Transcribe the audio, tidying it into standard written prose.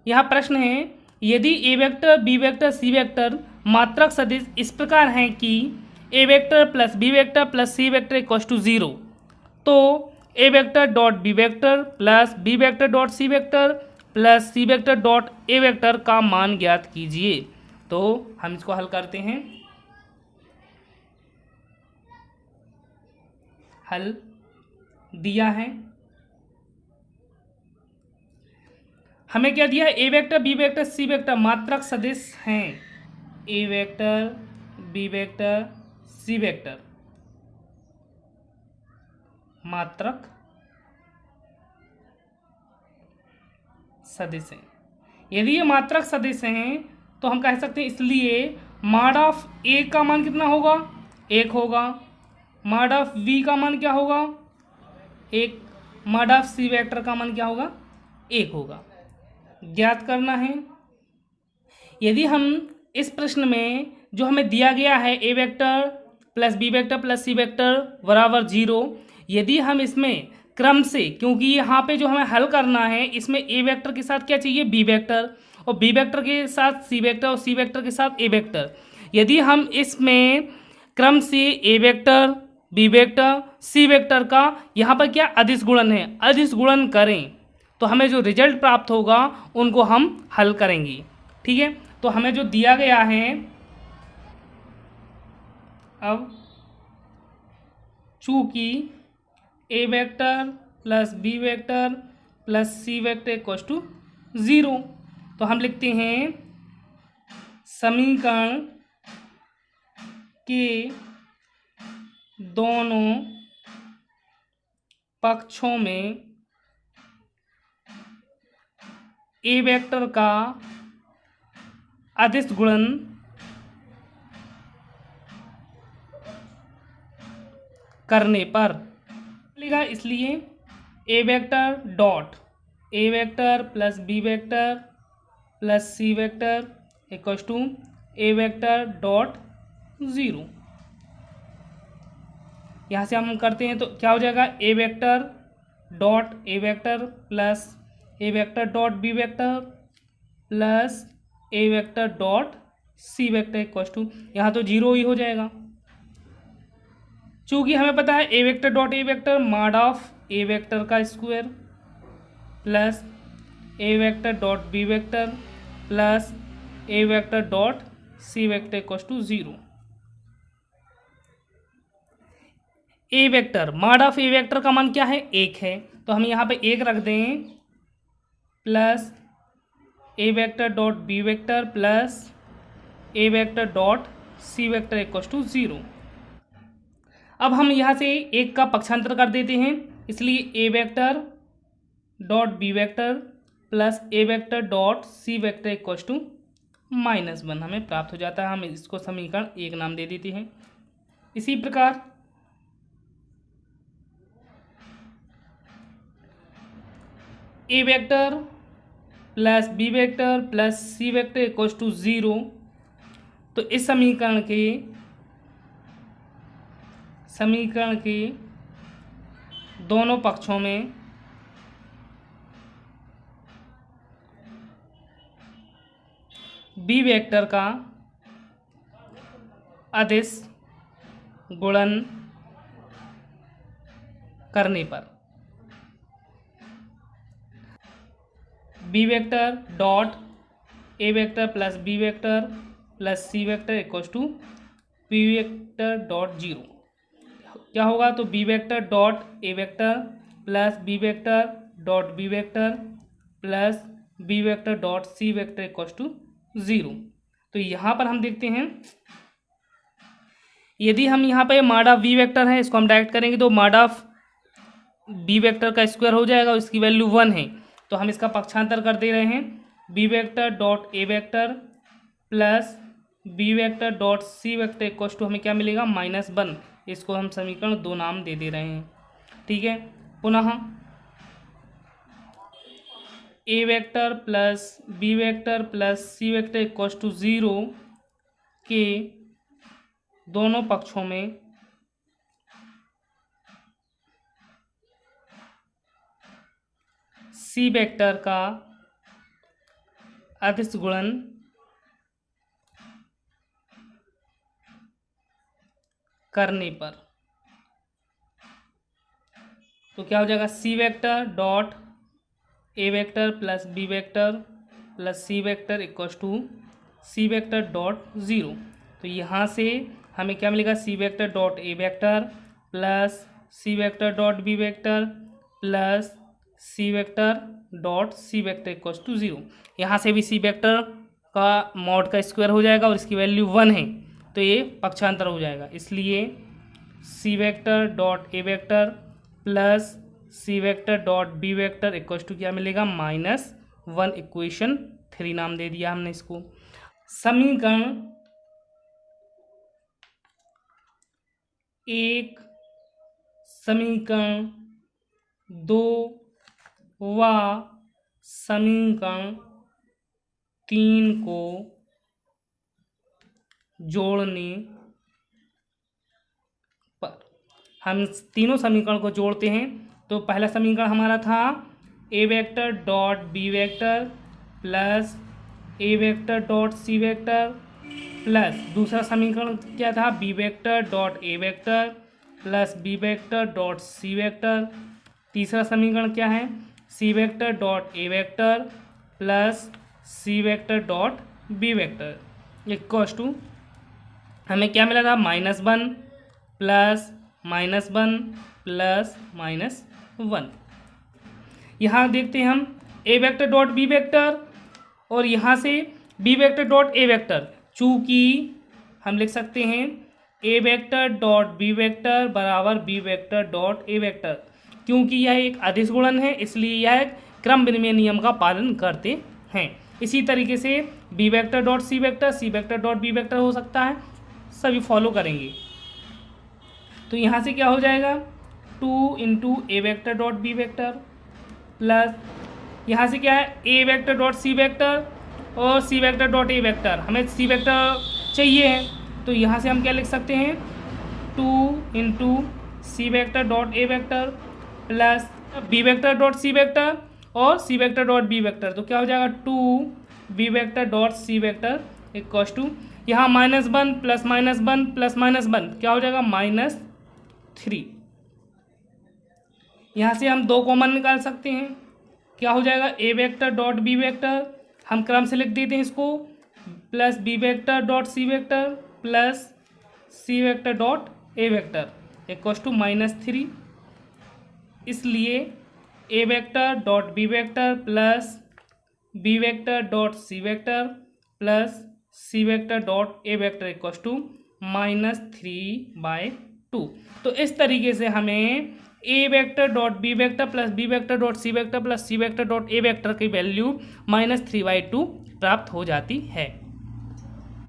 यहाँ प्रश्न है, यदि A vector B vector C vector मात्रक सदिश इस प्रकार हैं कि A vector plus B vector plus C vector equals to 0, तो A vector dot B vector plus B vector dot C vector plus C vector dot A vector का मान ज्ञात कीजिए। तो हम इसको हल करते हैं। हल दिया है, हमें क्या दिया है, A vector B vector C vector मात्रक सदिश हैं। A vector B vector C vector मात्रक सदिश हैं। यदि ये मात्रक सदिश हैं तो हम कह सकते हैं, इसलिए मॉड ऑफ ए का मान कितना होगा, 1 होगा। मॉड ऑफ बी का मान क्या होगा, 1। मॉड ऑफ सी वेक्टर का मान क्या होगा, 1 होगा। ज्ञात करना है। यदि हम इस प्रश्न में जो हमें दिया गया है A vector plus B vector plus C vector बराबर 0, यदि हम इसमें क्रम से, क्योंकि यहाँ पे जो हमें हल करना है इसमें ए वेक्टर के साथ क्या चाहिए, बी वेक्टर, और बी वेक्टर के साथ सी वेक्टर, और सी वेक्टर के साथ ए वेक्टर, यदि हम इसमें क्रम से A vector B vector C vector का यहाँ पर क्या अदिश गुणन है, अदिश गुणन करें तो हमें जो रिजल्ट प्राप्त होगा उनको हम हल करेंगे। ठीक है, तो हमें जो दिया गया है, अब चूंकि A vector plus B vector plus C vector equals to 0, तो हम लिखते हैं समीकरण के दोनों पक्षों में ए वेक्टर का अदिश गुणन करने पर मिलेगा। इसलिए A vector dot A vector plus B vector plus C vector equals to A vector dot 0। यहाँ से हम करते हैं तो क्या हो जाएगा, A vector dot A vector plus A vector dot B vector plus A vector dot C vector equals to, यहाँ तो 0 ही हो जाएगा। चूँकि हमें पता है A vector dot A vector mod of A vector का square plus A vector dot B vector plus A vector dot C vector equals to 0। A vector mod of A vector का मान क्या है, 1 है, तो हम यहाँ पे 1 रख दें plus A vector dot B vector plus A vector dot C vector equals to 0। अब हम यहाँ से 1 का पक्षांतर कर देते हैं, इसलिए A vector dot B vector plus A vector dot C vector equals to -1 हमें प्राप्त हो जाता है। हम इसको समीकरण 1 नाम दे देते हैं। इसी प्रकार A vector plus B vector plus C vector equals to 0, तो इस समीकरण के दोनों पक्षों में बी वेक्टर का अदिश गुणन करने पर B vector dot A vector plus B vector plus C vector equals to B vector dot 0 क्या होगा, तो B vector dot A vector plus B vector dot B vector plus B vector dot C vector equals to 0। तो यहाँ पर हम देखते हैं, यदि हम यहाँ पर मॉड ऑफ बी वेक्टर है इसको हम डायरेक्ट करेंगे तो मॉड ऑफ बी वेक्टर का स्क्वायर हो जाएगा, इसकी वैल्यू 1 है, तो हम इसका पक्षांतर कर दे रहे हैं B vector dot A vector plus B vector dot C vector equals to हमें क्या मिलेगा, -1। इसको हम समीकरण 2 नाम दे रहे हैं। ठीक है, पुनः A vector plus B vector plus C vector equals to 0 के दोनों पक्षों में सी वेक्टर का अदिश गुणन करने पर तो क्या हो जाएगा, C vector dot A vector plus B vector plus C vector equals to C vector dot zero. तो यहाँ से हमें क्या मिलेगा, C vector dot A vector plus C vector dot B vector plus C vector dot C vector equals to zero. यहाँ से भी C vector का मॉड का स्क्वायर हो जाएगा और इसकी वैल्यू 1 है तो ये पक्षांतर हो जाएगा, इसलिए C vector dot A vector plus C vector dot B vector equals to क्या मिलेगा, -1। इक्वेशन 3 नाम दे दिया हमने इसको। समीकरण 1, समीकरण 2 व समीकरण 3 को जोड़ने पर हम तीनों समीकरण को जोड़ते हैं। तो पहला समीकरण हमारा था A vector dot B vector plus A vector dot C vector plus दूसरा समीकरण क्या था, B vector dot A vector plus B vector dot C vector. तीसरा समीकरण क्या है, C vector dot A vector plus C vector dot B vector equals to हमें क्या मिला था, -1 प्लस -1 प्लस -1। यहाँ देखते हैं हम A vector dot B vector और यहाँ से B vector dot A vector, चूँकि हम लिख सकते हैं A vector dot B vector बराबर B vector dot A vector, क्योंकि यह एक अदिश गुणन है इसलिए यह क्रम विनिमय नियम का पालन करते हैं। इसी तरीके से B vector dot C vector dot B vector हो सकता है, सभी फॉलो करेंगे। तो यहाँ से क्या हो जाएगा, 2 into A vector dot B vector plus यहाँ से क्या है, A vector dot C vector और C vector dot A vector. हमें सी वेक्टर चाहिए है तो यहाँ से हम क्या लिख सकते हैं, 2 into C vector dot A vector plus B vector dot C vector और C vector dot B vector. तो क्या हो जाएगा, 2 B vector dot C vector equals to यहाँ -1 प्लस -1 प्लस -1 क्या हो जाएगा, -3। यहाँ से हम 2 कॉमन निकाल सकते हैं, क्या हो जाएगा, A vector dot B vector हम क्रम से लिख देते हैं इसको, plus B vector dot C vector plus C vector dot A vector equals to -3। इसलिए A vector dot B vector plus B vector dot C vector plus C vector dot A vector equals to -3/2। तो इस तरीके से हमें A vector dot B vector plus B vector dot C vector plus C vector dot A vector की value -3/2 प्राप्त हो जाती है।